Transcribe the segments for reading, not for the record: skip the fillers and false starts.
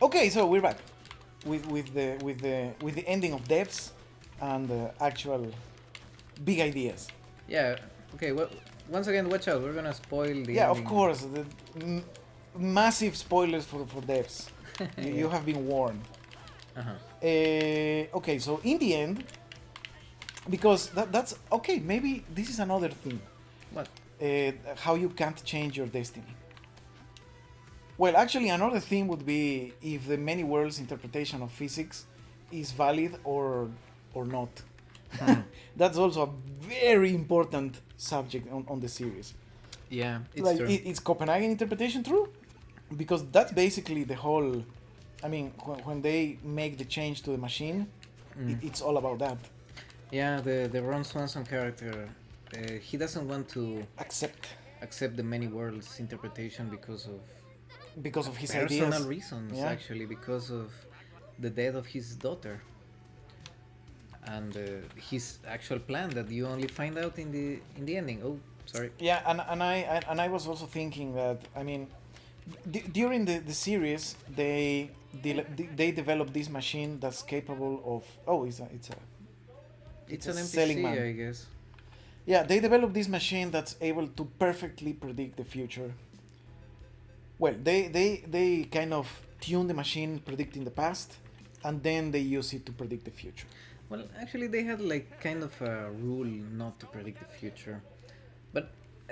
Okay, so we're back with the ending of devs and the actual big ideas. Yeah. Okay. Well, once again, watch out. We're gonna spoil the Yeah, of ending. course, the massive spoilers for devs. You Yeah. have been warned. Uh-huh. Okay, so in the end, because that's okay. Maybe this is another thing. What? How you can't change your destiny. Well, actually, another thing would be if the many worlds interpretation of physics is valid or not. That's also a very important subject on the series. Yeah, it's Like, true. is Copenhagen interpretation true? Because that's basically the whole. I mean, when they make the change to the machine, it's all about that. Yeah, the Ron Swanson character, he doesn't want to Accept the many worlds interpretation because of his personal ideas. reasons, Yeah. actually, because of the death of his daughter, and his actual plan that you only find out in the ending. Oh, sorry. Yeah, and I was also thinking that, I mean, during the series they developed this machine that's capable of It's a an selling NPC, man. I guess. Yeah, they developed this machine that's able to perfectly predict the future. Well, they kind of tune the machine predicting the past, and then they use it to predict the future. Well, actually, they had like kind of a rule not to predict the future, but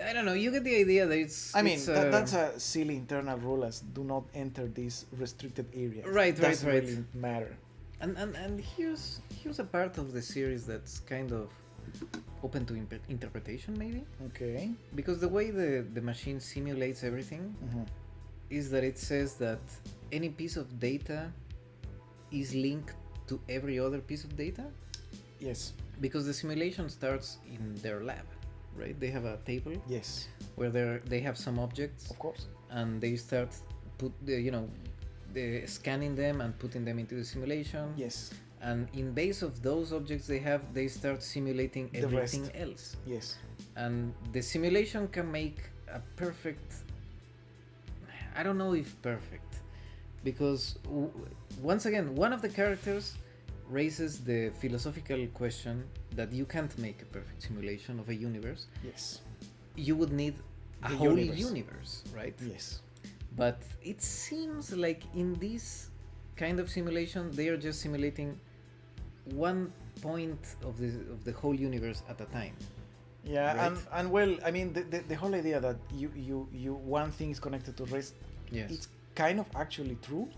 I don't know. You get the idea that it's. I mean, it's, that's a silly internal rule as do not enter this restricted area. Right. Doesn't really matter. And here's a part of the series that's kind of open to interpretation, maybe, Okay. because the way the machine simulates everything is that it says that any piece of data is linked to every other piece of data, Yes. because the simulation starts in their lab, right? They have a table Yes. where they have some objects, Of course. and they start the scanning them and putting them into the simulation. Yes. And in base of those objects they start simulating The everything rest. else, Yes. and the simulation can make a perfect, I don't know if perfect, because once again one of the characters raises the philosophical question that you can't make a perfect simulation of a universe. Yes. You would need a The whole universe. universe, right? Yes. But it seems like in this kind of simulation they are just simulating one point of the whole universe at a time. Yeah, Right. and well, I mean, the whole idea that you one thing is connected to rest, Yes. it's kind of actually true,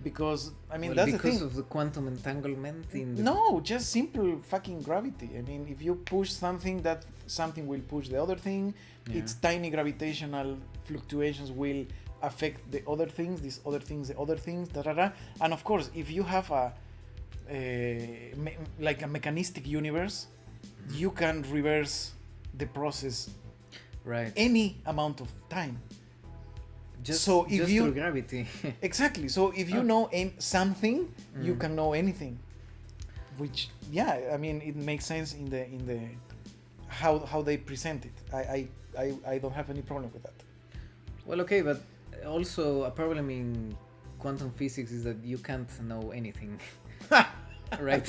because I mean Well, that's the because thing. of the quantum entanglement in the No, just simple fucking gravity. I mean, if you push something, that something will push the other thing. Yeah. Its tiny gravitational fluctuations will affect the other things, these other things, the other things, da da da. And of course, if you have like a mechanistic universe, you can reverse the process right. any amount of time. Just, so if just you- through gravity. Exactly. So if you know something, you Mm. can know anything. Which, yeah, I mean, it makes sense in the how they present it. I don't have any problem with that. Well, okay, but also a problem in quantum physics is that you can't know anything. Right.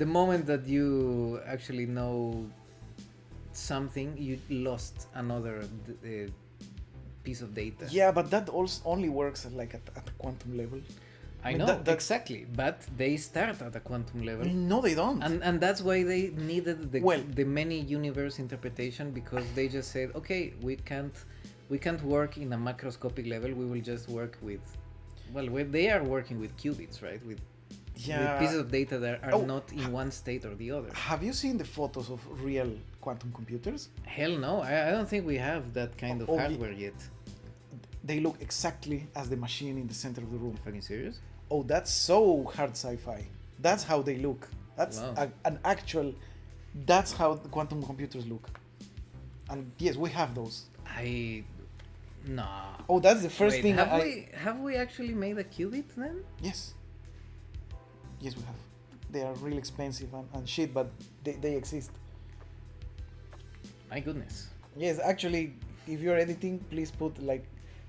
The moment that you actually know something, you lost another piece of data. Yeah, but that also only works like at a quantum level. I mean, know, that's- exactly, but they start at a quantum level. No, they don't. And that's why they needed Well- the many universe interpretation, because they just said, okay, we can't work in a macroscopic level. We will just work with, they are working with qubits, right? With pieces of data that are not in one state or the other. Have you seen the photos of real quantum computers? Hell no, I don't think we have that kind of Oh, hardware yet. They look exactly as the machine in the center of the room. Fucking serious? Oh, that's so hard sci-fi. That's how they look. That's Wow. an actual. That's how the quantum computers look. And yes, we have those. Nah. Oh, that's the first Wait, thing. have we actually made a qubit then? Yes. Yes, we have. They are really expensive and shit, but they exist. My goodness. Yes, actually, if you're editing, please put like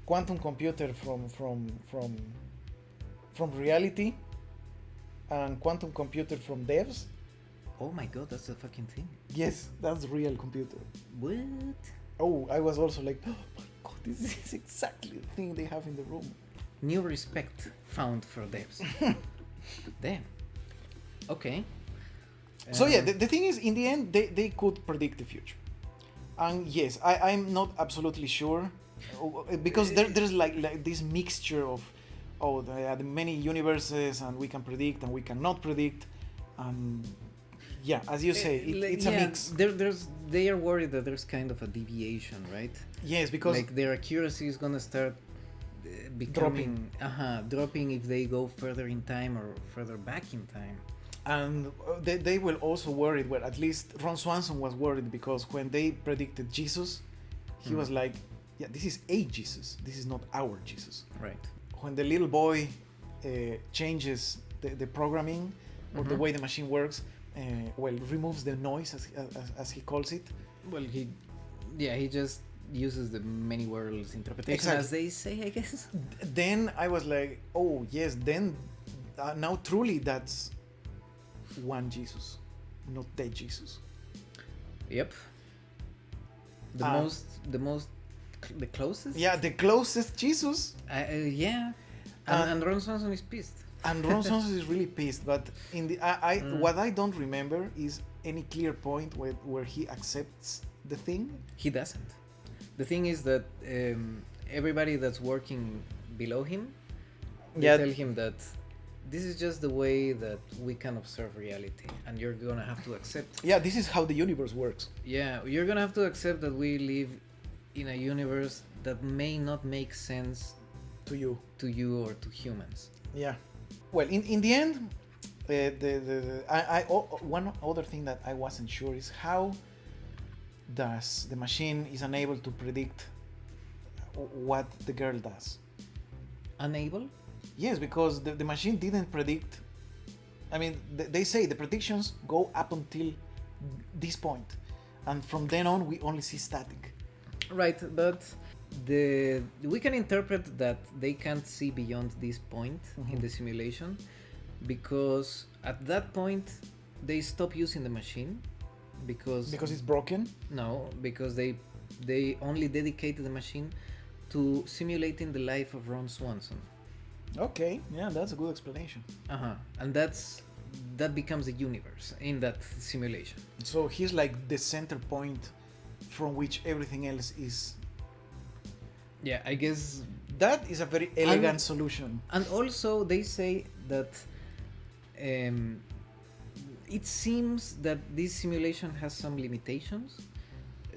quantum computer from from reality and quantum computer from devs. Oh my god, that's a fucking thing. Yes, that's real computer. What? Oh, I was also like, oh my god, this is exactly the thing they have in the room. New respect found for devs. Damn. Okay. So yeah, the thing is, in the end, they could predict the future. And yes, I'm not absolutely sure, because there's like this mixture of, there are the many universes, and we can predict and we cannot predict, and yeah, as you say, it's a mix. They are worried that there's kind of a deviation, right? Yes, because like their accuracy is gonna start becoming dropping if they go further in time or further back in time. And they were also worried, well, at least Ron Swanson was worried, because when they predicted Jesus, he was like, yeah, this is a Jesus, this is not our Jesus. Right. When the little boy changes the programming or the way the machine works, removes the noise, as he calls it. Well, he just uses the many worlds interpretation, Exactly. as they say, I guess. Then I was like, oh yes, then now truly that's one Jesus, not the Jesus. Yep. The closest. Yeah, the closest Jesus. Yeah. And Ron Swanson is pissed. And Ron Swanson is really pissed. But in the what I don't remember is any clear point where he accepts the thing. He doesn't. The thing is that everybody that's working below him, they tell him that this is just the way that we can observe reality, and you're gonna have to accept. Yeah, this is how the universe works. Yeah, you're gonna have to accept that we live in a universe that may not make sense to you or to humans. Yeah. Well, in the end, one other thing that I wasn't sure is how does the machine is unable to predict what the girl does. Unable? Yes, because the machine didn't predict. I mean, they say the predictions go up until this point, and from then on we only see static. Right, but we can interpret that they can't see beyond this point in the simulation, because at that point they stop using the machine because it's broken. No, because they only dedicated the machine to simulating the life of Ron Swanson. Okay, yeah, that's a good explanation. And that becomes a universe in that simulation. So he's like the center point from which everything else is. Yeah, I guess that is a very elegant solution. And also they say that it seems that this simulation has some limitations,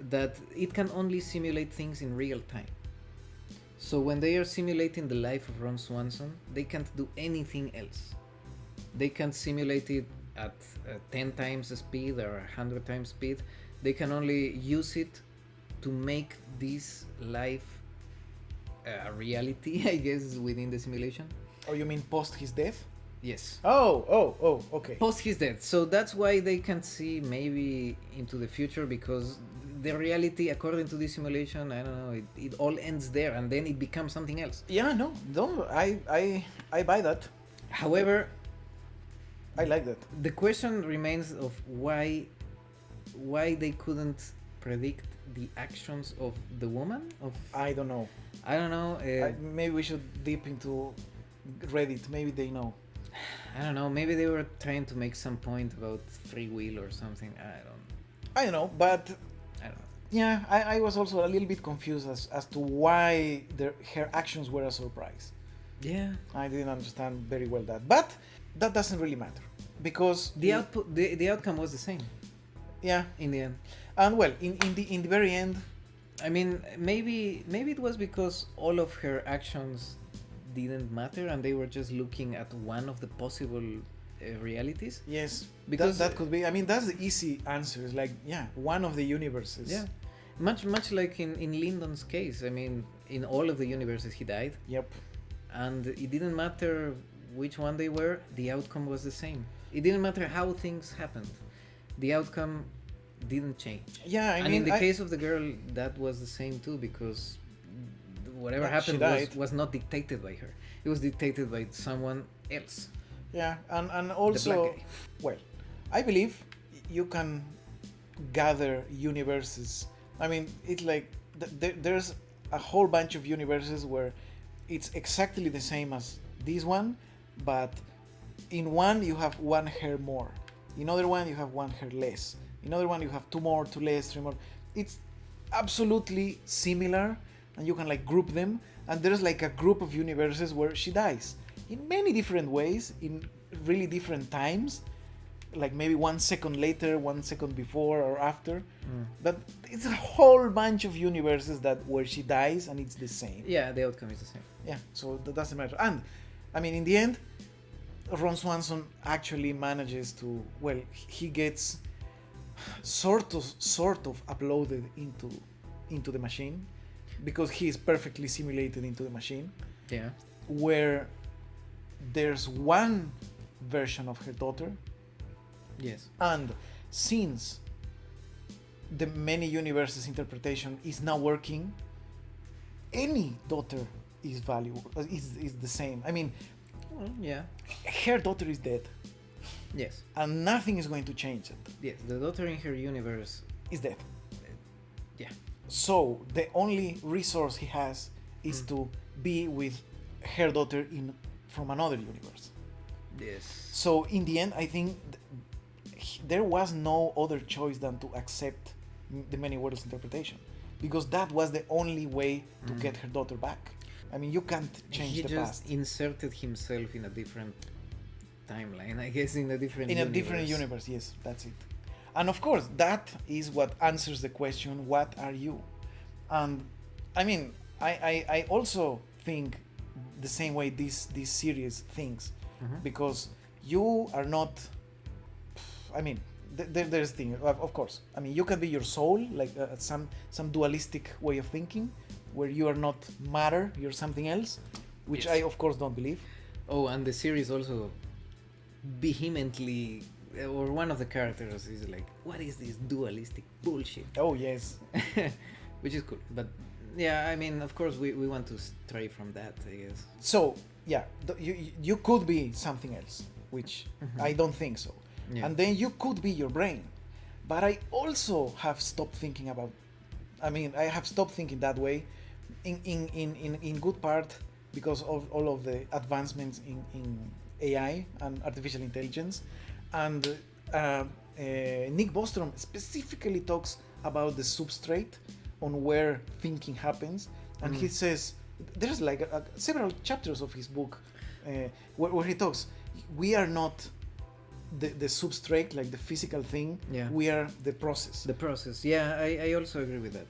that it can only simulate things in real time. So when they are simulating the life of Ron Swanson, they can't do anything else. They can't simulate it at 10 times the speed or 100 times speed. They can only use it to make this life a reality, I guess, within the simulation. Oh, you mean post his death? Yes. Oh, okay. Post his death. So that's why they can't see maybe into the future, because the reality, according to this simulation, I don't know, it all ends there, and then it becomes something else. Yeah, no, I buy that. However, I like that. The question remains of why they couldn't predict the actions of the woman. I don't know. Maybe we should dip into Reddit. Maybe they know. I don't know. Maybe they were trying to make some point about free will or something. I don't know, but I don't know. Yeah, I was also a little bit confused as to why her actions were a surprise. Yeah. I didn't understand very well that, but that doesn't really matter, because the outcome was the same. Yeah, in the end. And well, in the very end, I mean, maybe it was because all of her actions didn't matter, and they were just looking at one of the possible realities. Yes, because that could be. I mean, that's the easy answer. It's like, yeah, one of the universes. Yeah, much like in Lyndon's case. I mean, in all of the universes he died. Yep. And it didn't matter which one they were. The outcome was the same. It didn't matter how things happened. The outcome didn't change. Yeah, I mean, in the case of the girl, that was the same too, because whatever Yeah, she happened died. was not dictated by her. It was dictated by someone else. Yeah, and The black also, guy. well, I believe you can gather universes. I mean, it's like there's a whole bunch of universes where it's exactly the same as this one, but in one you have one hair more, in other one you have one hair less, in other one you have two more, two less, three more. It's absolutely similar, and you can like group them. And there's like a group of universes where she dies in many different ways, in really different times, like maybe 1 second later, 1 second before or after. But it's a whole bunch of universes that where she dies and it's the same. Yeah, the outcome is the same. Yeah, so that doesn't matter. And I mean, in the end, Ron Swanson actually manages to, well, he gets sort of uploaded into the machine, because he is perfectly simulated into the machine, Yeah. where there's one version of her daughter. Yes. And since the many universes interpretation is now working, any daughter is valuable, is the same. I mean, Well, yeah. her daughter is dead, Yes. and nothing is going to change it. Yes. The daughter in her universe. Is dead. Yeah. So the only resource he has is to be with her daughter from another universe. Yes. So in the end, I think there was no other choice than to accept the many worlds interpretation, because that was the only way to get her daughter back. I mean, you can't change He the just past. inserted himself in a different timeline, I guess, in a different In a different universe, yes, that's it. And of course, that is what answers the question, what are you? And I mean, I also think the same way this series thinks, because you are not, I mean, there's thing, of course. I mean, you can be your soul, like some dualistic way of thinking, where you are not matter, you're something else, which Yes. I of course don't believe. Oh, and the series also vehemently, or one of the characters is like, what is this dualistic bullshit? Oh yes, Which is cool. But yeah, I mean, of course, we want to stray from that, I guess. so yeah, you could be something else, which I don't think so. Yeah. And then you could be your brain, but I also have stopped thinking about, I mean, I have stopped thinking that way, in good part because of all of the advancements in AI and artificial intelligence. And Nick Bostrom specifically talks about the substrate on where thinking happens, and he says there's like several chapters of his book where he talks, we are not the substrate, like the physical thing. Yeah. We are the process. The process. Yeah, I also agree with that.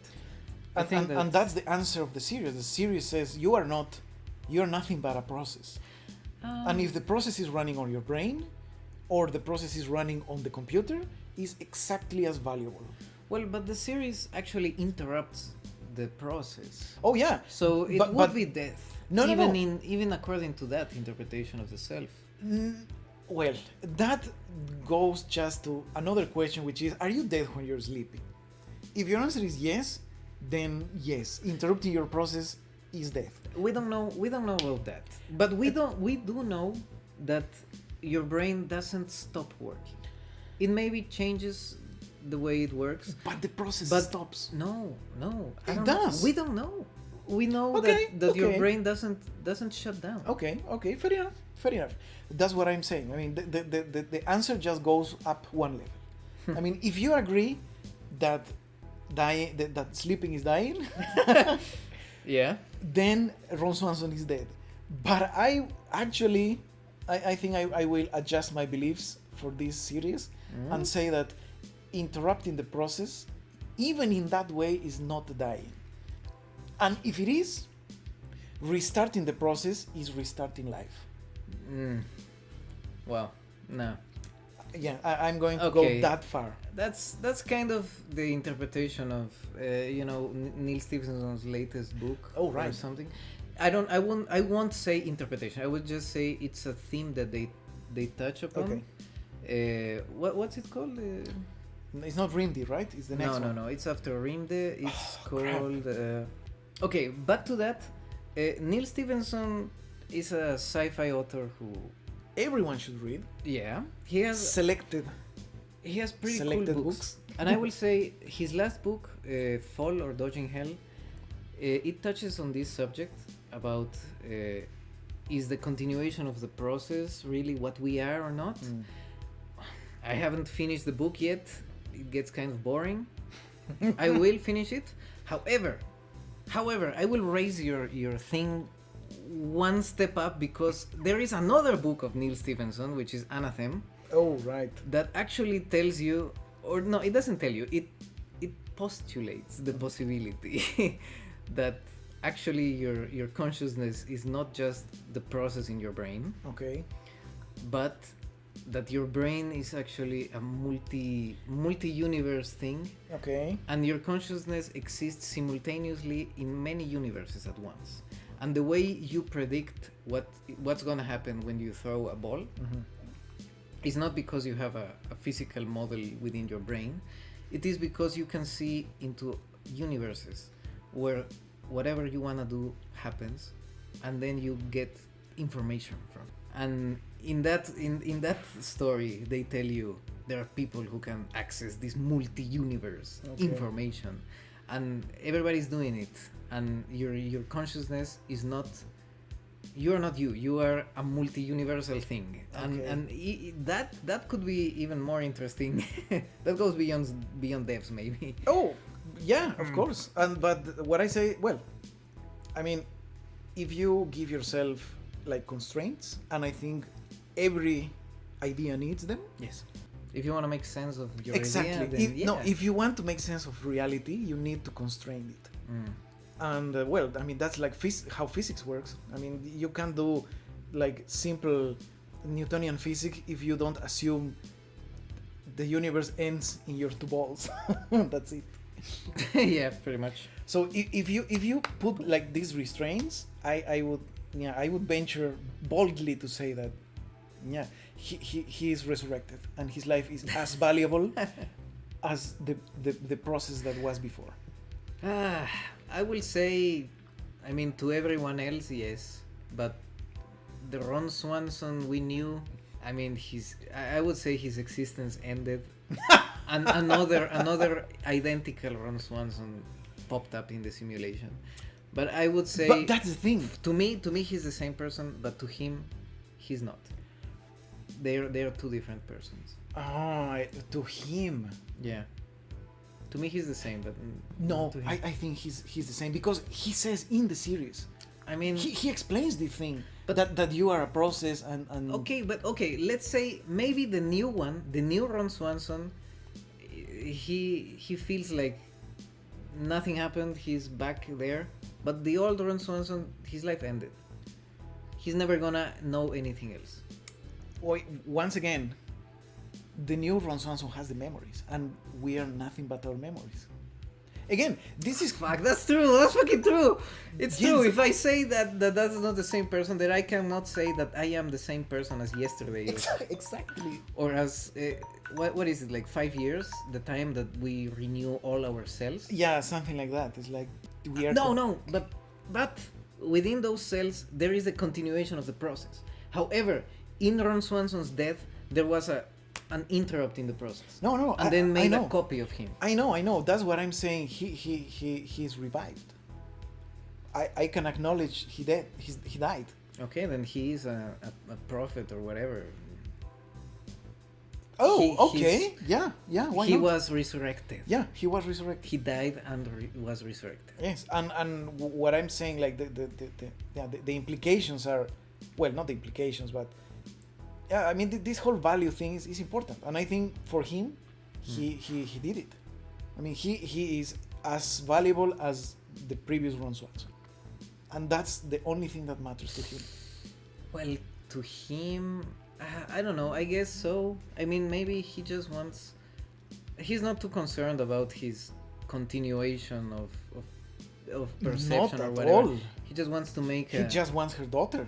I think And that's the answer of the series. The series says you're nothing but a process. And if the process is running on your brain, or the process is running on the computer, is exactly as valuable. Well, but the series actually interrupts the process. Oh yeah. So it But- would but- be death. No, no, even no. even according to that interpretation of the self. Well, that goes just to another question, which is, are you dead when you're sleeping? If your answer is yes, then yes, interrupting your process is death. We don't know about that. But we do know that your brain doesn't stop working. It maybe changes the way it works. But the process But stops. No. I It don't does. Know. We don't know. We know Okay, that your okay. brain doesn't shut down. Okay, fair enough. That's what I'm saying. I mean, the answer just goes up one level. I mean, if you agree that that sleeping is dying, Yeah. then Ron Swanson is dead. But I think I will adjust my beliefs for this series and say that interrupting the process, even in that way, is not dying. And if it is, restarting the process is restarting life. Well, no. Yeah, I'm going to Okay. go that far. That's kind of the interpretation of Neil Stephenson's latest book. Oh, Or right. something. I won't say interpretation. I would just say it's a theme that they touch upon. Okay. What's it called? It's not Rimdi, right? It's the next one. No. It's after Rimde. It's crap. called Okay, back to that. Neil Stephenson is a sci-fi author who, Everyone should read. yeah, he has Selected pretty selected cool books. And I will say his last book, Fall or Dodging Hell, it touches on this subject about is the continuation of the process really what we are or not. I haven't finished the book yet. It gets kind of boring. I will finish it. However, I will raise your thing one step up, because there is another book of Neil Stephenson, which is Anathem, Oh, right. that actually tells you, or no, it doesn't tell you, it postulates the possibility that actually your consciousness is not just the process in your brain, Okay. but that your brain is actually a multi-universe thing, Okay. and your consciousness exists simultaneously in many universes at once. And the way you predict what's gonna happen when you throw a ball is not because you have a physical model within your brain. It is because you can see into universes where whatever you wanna do happens, and then you get information from. And in that story, they tell you there are people who can access this multi-universe information, and everybody's doing it. And your consciousness is not. You are not you. You are a multi-universal thing, and that could be even more interesting. That goes beyond devs, maybe. Oh, yeah, of course. But what I say, well, I mean, if you give yourself like constraints, and I think every idea needs them. Yes. If you want to make sense of your Exactly. idea, then No, if you want to make sense of reality, you need to constrain it. And well, I mean, that's like how physics works. I mean, you can't do like simple Newtonian physics if you don't assume the universe ends in your two balls. That's it. Yeah, pretty much. So if you put like these restraints, I would venture boldly to say that he is resurrected, and his life is as valuable as the process that was before. I will say, I mean, to everyone else, yes, but the Ron Swanson we knew, I mean, I would say his existence ended, and another identical Ron Swanson popped up in the simulation. But I would say, but that's the thing. To me, he's the same person, but to him, he's not. They're two different persons. To him. Yeah. To me, he's the same, but no, I think he's the same, because he says in the series. I mean, he explains the thing, but that you are a process and. Okay, let's say maybe the new Ron Swanson, he feels like nothing happened. He's back there, but the old Ron Swanson, his life ended. He's never gonna know anything else. Once again, the new Ron Swanson has the memories, and we are nothing but our memories. Again, this is fuck. That's true. That's fucking true. It's yes. true. If I say that's not the same person, then I cannot say that I am the same person as yesterday. Exactly. Or as what is it, like 5 years? The time that we renew all our cells. Yeah, something like that. It's like we are. No. But within those cells, there is a continuation of the process. However, in Ron Swanson's death, there was an interrupt in the process. No. And then made a copy of him. I know. That's what I'm saying. He's revived. I can acknowledge he died. Okay, then he is a prophet or whatever. Oh, okay. Yeah. Why he not? was resurrected. Yeah, he was resurrected. He died and was resurrected. Yes, and what I'm saying, like the implications are, well, not the implications, but yeah, I mean this whole value thing is important, and I think for him, he did it. I mean, he is as valuable as the previous Ron Swanson, and that's the only thing that matters to him. Well, to him, I don't know. I guess so. I mean, maybe he just wants. He's not too concerned about his continuation of perception not or at whatever. all. He just wants to make. He just wants her daughter.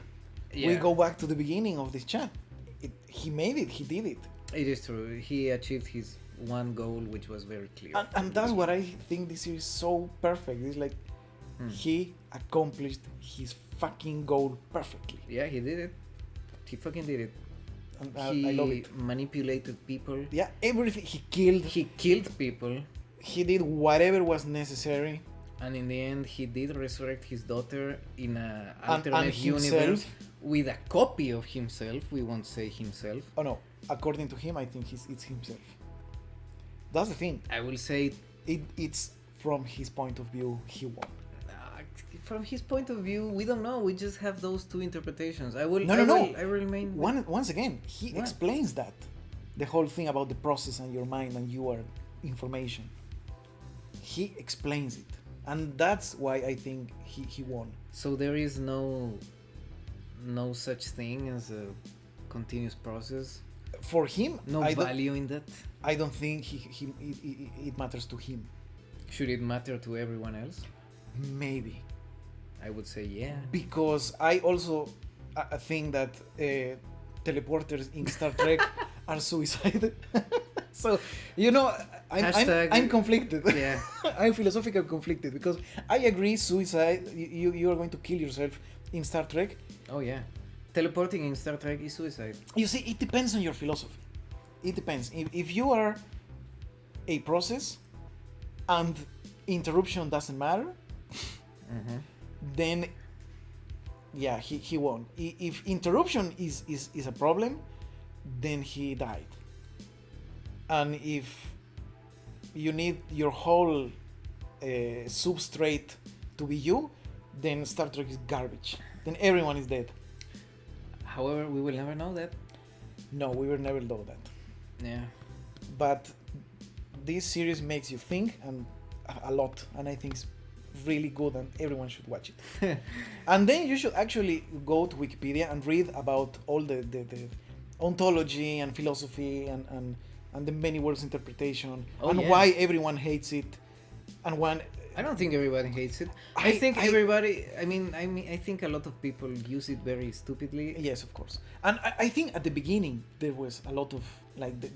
Yeah. We go back to the beginning of this chat. He made it. He did it. It is true. He achieved his one goal, which was very clear. And that's what I think this series is so perfect. It's like He accomplished his fucking goal perfectly. Yeah, he did it. He fucking did it. And He I love it. manipulated people. Yeah, everything. He killed. He killed people. He did whatever was necessary. And in the end, he did resurrect his daughter in a And alternate himself. universe with a copy of himself. We won't say himself. Oh no, according to him, I think it's himself. That's the thing. I will say, It's from his point of view, he won. from his point of view, we don't know. We just have those two interpretations. I will. No. I will remain. Once again, he What? explains that. The whole thing about the process and your mind and your information. He explains it. And that's why I think he won. So there is no such thing as a continuous process. For him, No I don't, value in that. I don't think it matters to him. Should it matter to everyone else? Maybe. I would say yeah. Because I also think that teleporters in Star Trek are suicide. So, I'm conflicted. Yeah. I'm philosophically conflicted because I agree suicide, you are going to kill yourself in Star Trek. Oh yeah. Teleporting in Star Trek is suicide. You see, it depends on your philosophy. It depends. If you are a process and interruption doesn't matter, then yeah, he won. If interruption is a problem, then he died. And if you need your whole substrate to be you, then Star Trek is garbage. Then everyone is dead. However, we will never know that. No, we will never know that. Yeah. But this series makes you think and a lot, and I think it's really good and everyone should watch it. And then you should actually go to Wikipedia and read about all the ontology and philosophy and the many worlds interpretation why everyone hates it and when I don't think everybody hates it. I think a lot of people use it very stupidly. Yes, of course. And I think at the beginning there was a lot of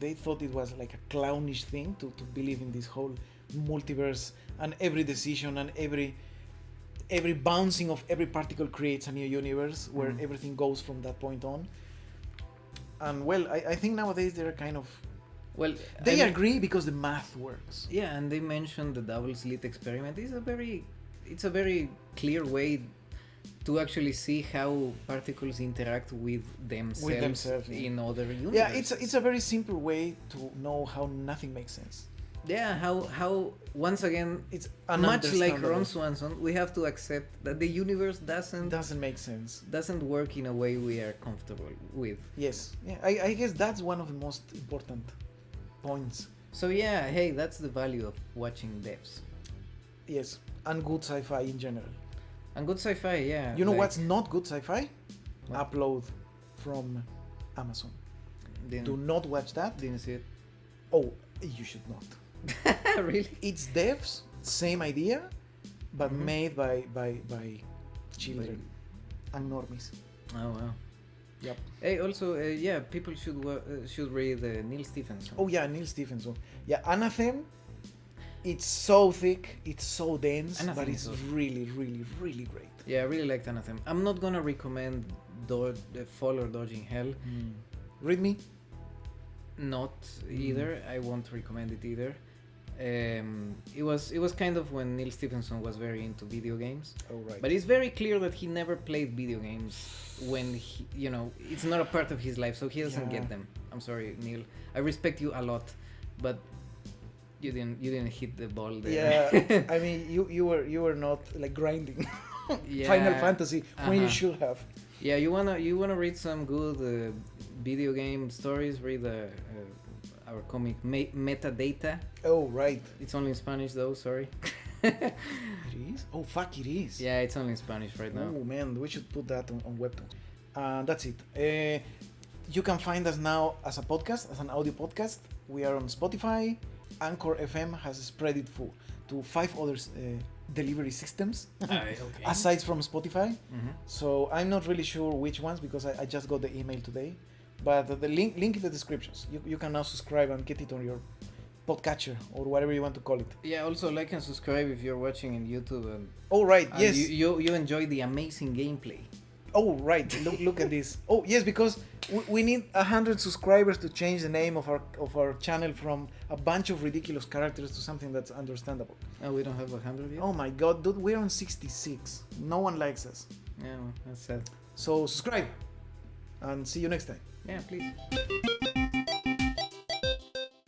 they thought it was like a clownish thing to believe in this whole multiverse, and every decision and every bouncing of every particle creates a new universe where everything goes from that point on. And well, I think nowadays they're kind of they agree because the math works. Yeah, and they mentioned the double slit experiment. It's a very clear way to actually see how particles interact with themselves in other universes. Yeah, it's a very simple way to know how nothing makes sense. Yeah, how once again it's much like Ron Swanson, we have to accept that the universe doesn't make sense. Doesn't work in a way we are comfortable with. Yes. Yeah, I guess that's one of the most important points. So yeah, hey, that's the value of watching devs. Yes, and good sci-fi in general. And good sci-fi, yeah. You know what's not good sci-fi? What? Upload from Amazon. Didn't, Do not watch that. Didn't see it. Oh, you should not. Really? It's devs, same idea, but made by children and normies. Oh wow. Yep. Hey, also, yeah, people should read Neil Stephenson. Oh yeah, Neil Stephenson. Yeah, Anathem. It's so thick, it's so dense, Anathem but it's is really, really, really great. Yeah, I really liked Anathem. I'm not gonna recommend Fall or Dodging Hell. Read me. Not either. I won't recommend it either. It was kind of when Neil Stephenson was very into video games. Oh right. But it's very clear that he never played video games when he, it's not a part of his life, so he doesn't get them. I'm sorry, Neil. I respect you a lot, but you didn't hit the ball there. Yeah, I mean you were not like grinding Final Fantasy when you should have. Yeah, you wanna read some good video game stories? Read our comic Metadata. Oh right. It's only in Spanish though. Sorry. It is? Oh fuck, it is. Yeah, it's only in Spanish right now. Oh man, we should put that on Webtoon. That's it. You can find us now as a podcast, as an audio podcast. We are on Spotify. Anchor FM has spread it to 5 other delivery systems aside from Spotify. So I'm not really sure which ones because I just got the email today. But the link in the descriptions. You can now subscribe and get it on your podcatcher or whatever you want to call it. Yeah, also like and subscribe if you're watching in YouTube and, Oh right, and yes. you enjoy the amazing gameplay. Oh right, look at this. Oh yes, because we need 100 subscribers to change the name of our channel from a bunch of ridiculous characters to something that's understandable. Oh, we don't have 100 yet? Oh my god, dude, we're on 66. No one likes us. Yeah, well, that's sad. So subscribe and see you next time. Yeah, please.